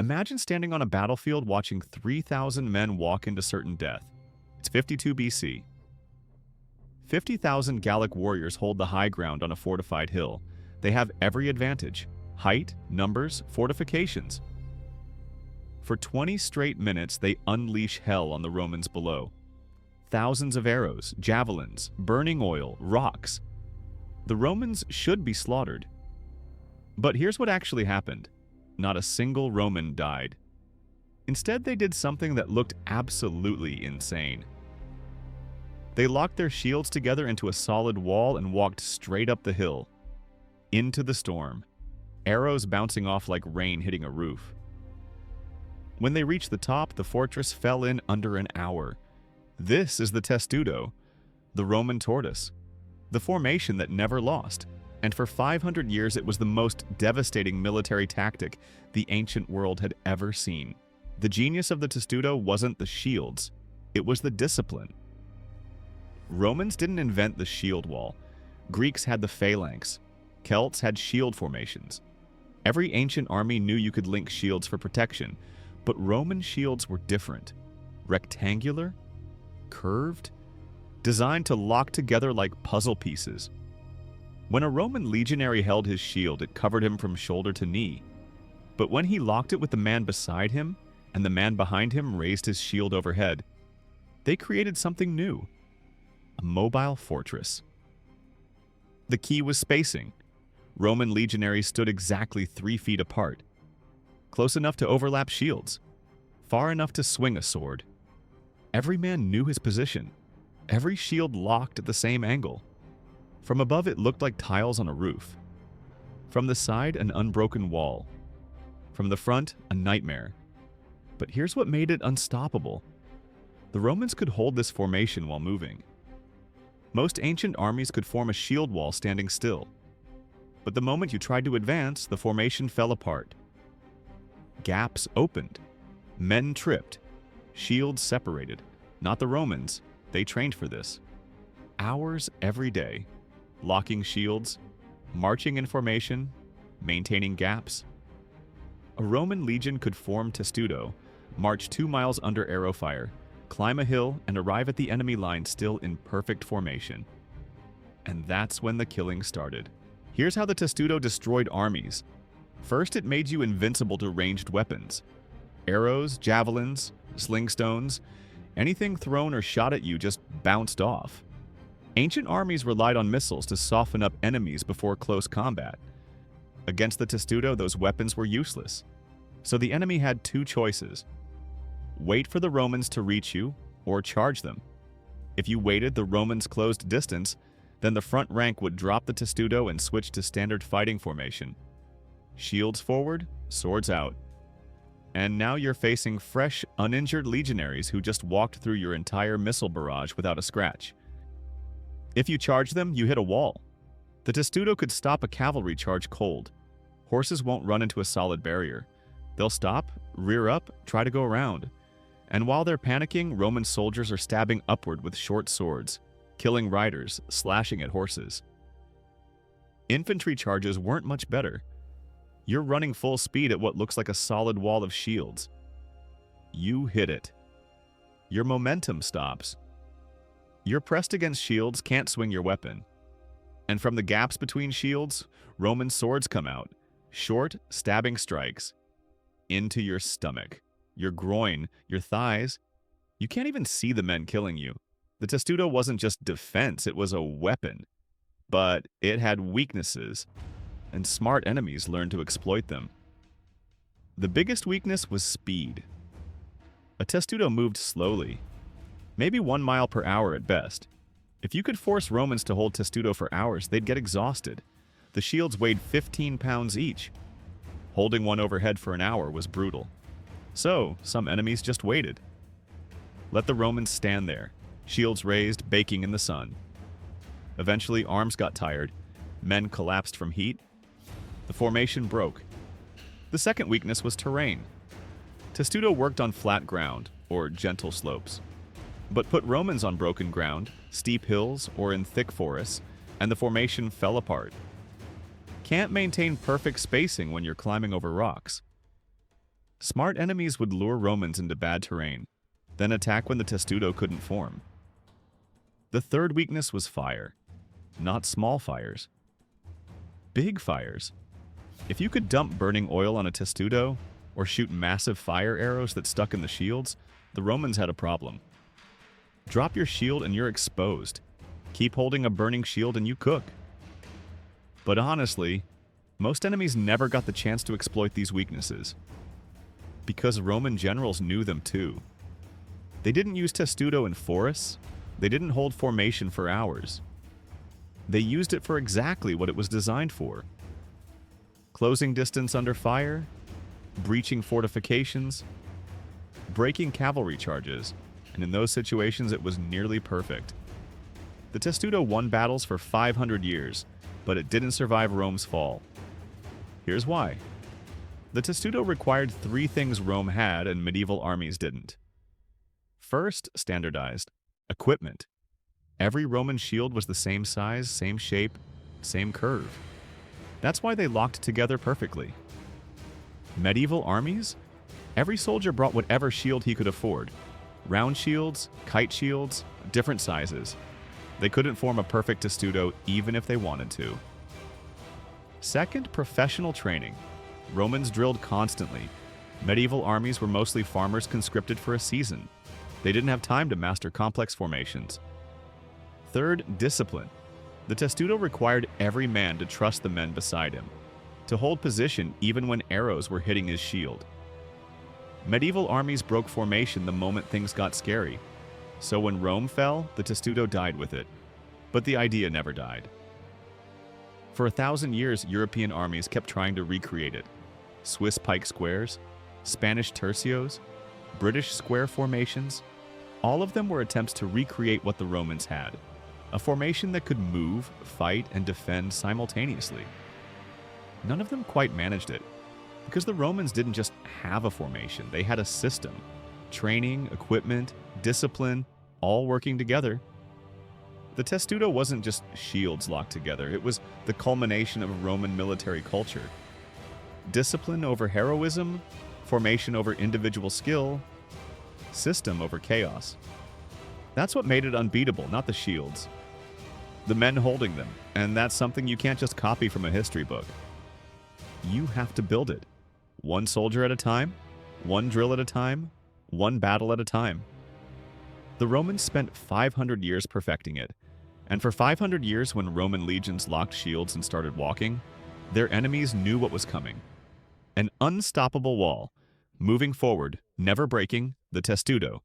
Imagine standing on a battlefield watching 3,000 men walk into certain death. It's 52 BC. 50,000 Gallic warriors hold the high ground on a fortified hill. They have every advantage: height, numbers, fortifications. For 20 straight minutes, they unleash hell on the Romans below. Thousands of arrows, javelins, burning oil, rocks. The Romans should be slaughtered. But here's what actually happened. Not a single Roman died. Instead, they did something that looked absolutely insane. They locked their shields together into a solid wall and walked straight up the hill, into the storm, arrows bouncing off like rain hitting a roof. When they reached the top, the fortress fell in under an hour. This is the Testudo, the Roman Tortoise, the formation that never lost, and for 500 years it was the most devastating military tactic the ancient world had ever seen. The genius of the Testudo wasn't the shields, it was the discipline. Romans didn't invent the shield wall. Greeks had the phalanx. Celts had shield formations. Every ancient army knew you could link shields for protection, but Roman shields were different. Rectangular, curved, designed to lock together like puzzle pieces. When a Roman legionary held his shield, it covered him from shoulder to knee. But when he locked it with the man beside him, and the man behind him raised his shield overhead, they created something new: a mobile fortress. The key was spacing. Roman legionaries stood exactly 3 feet apart, close enough to overlap shields, far enough to swing a sword. Every man knew his position. Every shield locked at the same angle. From above, it looked like tiles on a roof. From the side, an unbroken wall. From the front, a nightmare. But here's what made it unstoppable. The Romans could hold this formation while moving. Most ancient armies could form a shield wall standing still. But the moment you tried to advance, the formation fell apart. Gaps opened. Men tripped. Shields separated. Not the Romans. They trained for this. Hours every day. Locking shields, marching in formation, maintaining gaps. A Roman legion could form Testudo, march 2 miles under arrow fire, climb a hill, and arrive at the enemy line still in perfect formation. And that's when the killing started. Here's how the Testudo destroyed armies. First, it made you invincible to ranged weapons. Arrows, javelins, sling stones, anything thrown or shot at you just bounced off. Ancient armies relied on missiles to soften up enemies before close combat. Against the Testudo, those weapons were useless. So the enemy had 2 choices: wait for the Romans to reach you, or charge them. If you waited, the Romans closed distance, then the front rank would drop the Testudo and switch to standard fighting formation. Shields forward, swords out. And now you're facing fresh, uninjured legionaries who just walked through your entire missile barrage without a scratch. If you charge them, you hit a wall. The Testudo could stop a cavalry charge cold. Horses won't run into a solid barrier. They'll stop, rear up, try to go around. And while they're panicking, Roman soldiers are stabbing upward with short swords, killing riders, slashing at horses. Infantry charges weren't much better. You're running full speed at what looks like a solid wall of shields. You hit it. Your momentum stops. You're pressed against shields, can't swing your weapon. And from the gaps between shields, Roman swords come out. Short, stabbing strikes. Into your stomach, your groin, your thighs. You can't even see the men killing you. The Testudo wasn't just defense, it was a weapon. But it had weaknesses, and smart enemies learned to exploit them. The biggest weakness was speed. A Testudo moved slowly, maybe 1 mile per hour at best. If you could force Romans to hold Testudo for hours, they'd get exhausted. The shields weighed 15 pounds each. Holding one overhead for an hour was brutal. So, some enemies just waited. Let the Romans stand there, shields raised, baking in the sun. Eventually, arms got tired. Men collapsed from heat. The formation broke. The second weakness was terrain. Testudo worked on flat ground, or gentle slopes. But put Romans on broken ground, steep hills, or in thick forests, and the formation fell apart. Can't maintain perfect spacing when you're climbing over rocks. Smart enemies would lure Romans into bad terrain, then attack when the Testudo couldn't form. The third weakness was fire. Not small fires. Big fires. If you could dump burning oil on a Testudo, or shoot massive fire arrows that stuck in the shields, the Romans had a problem. Drop your shield and you're exposed. Keep holding a burning shield and you cook. But honestly, most enemies never got the chance to exploit these weaknesses. Because Roman generals knew them too. They didn't use Testudo in forests. They didn't hold formation for hours. They used it for exactly what it was designed for. Closing distance under fire, breaching fortifications, breaking cavalry charges, and in those situations it was nearly perfect. The Testudo won battles for 500 years, but it didn't survive Rome's fall. Here's why. The Testudo required three things Rome had and medieval armies didn't. First, standardized equipment. Every Roman shield was the same size, same shape, same curve. That's why they locked together perfectly. Medieval armies? Every soldier brought whatever shield he could afford. Round shields, kite shields, different sizes. They couldn't form a perfect Testudo even if they wanted to. Second, professional training. Romans drilled constantly. Medieval armies were mostly farmers conscripted for a season. They didn't have time to master complex formations. Third, discipline. The Testudo required every man to trust the men beside him, to hold position even when arrows were hitting his shield. Medieval armies broke formation the moment things got scary. So when Rome fell, the Testudo died with it. But the idea never died. For 1,000 years, European armies kept trying to recreate it. Swiss pike squares, Spanish tercios, British square formations, all of them were attempts to recreate what the Romans had. A formation that could move, fight, and defend simultaneously. None of them quite managed it, because the Romans didn't just have a formation, they had a system. Training, equipment, discipline, all working together. The Testudo wasn't just shields locked together, it was the culmination of Roman military culture. Discipline over heroism, formation over individual skill, system over chaos. That's what made it unbeatable, not the shields. The men holding them, and that's something you can't just copy from a history book. You have to build it. One soldier at a time, one drill at a time, one battle at a time. The Romans spent 500 years perfecting it, and for 500 years when Roman legions locked shields and started walking, their enemies knew what was coming. An unstoppable wall, moving forward, never breaking, the Testudo.